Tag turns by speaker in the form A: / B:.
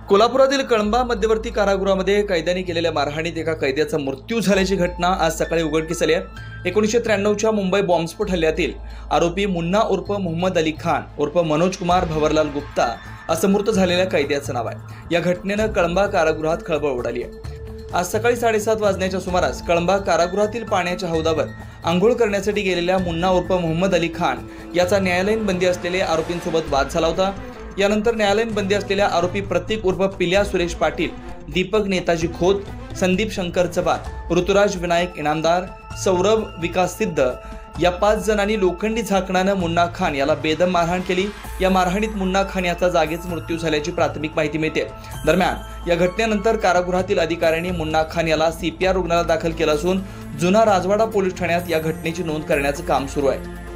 A: कोल्हापुरातील कळंबा मध्यवर्ती कारागृहामध्ये कैद्यांनी केलेल्या मारहाणीत एका कैद्याचा मृत्यू झाल्याची घटना आज सकाळी उघडकीस आली आहे। 1993च्या मुंबई बॉम्बस्फोट हल्ल्यातील आरोपी मुन्ना उर्फ मोहम्मद अली खान उर्फ मनोज कुमार भवरलाल गुप्ता असं मृत झालेल्या कैद्याचं नाव आहे। या घटनेनं कळंबा कारागृहात खळबळ उडाली आहे। आज सकाळी 7:30 वाजण्याच्या सुमारास कळंबा कारागृहातील पाण्याच्या हौदावर आंघोळ करण्यासाठी गेलेल्या मुन्ना उर्फ मोहम्मद अली खान याचा न्यायालयीन बंदी असलेल्या आरोपींसोबत वाद झाला होता। यानंतर न्यायालयीन बंदी असलेल्या आरोपी प्रतीक उर्फ पिल्या सुरेश पाटील, दीपक नेताजी खोत, संदीप शंकर चबार, ऋतुराज विनायक इनामदार, सौरभ विकास सिद्ध या 5 जणांनी लोखंडी झाकणानं मुन्ना खान याला बेदम मारहाण केली। या मारहाणीत मुन्ना खान याचा जागीच मृत्यू झाल्याची प्राथमिक माहिती मिळते। दरम्यान या घटनेनंतर कारागृहातील अधिकाऱ्यांनी मुन्ना खान याला CPR रुग्णालयात दाखल केलं असून जुना राजवाडा पोलीस ठाण्यात या घटनेची नोंद करण्याचं काम सुरू आहे।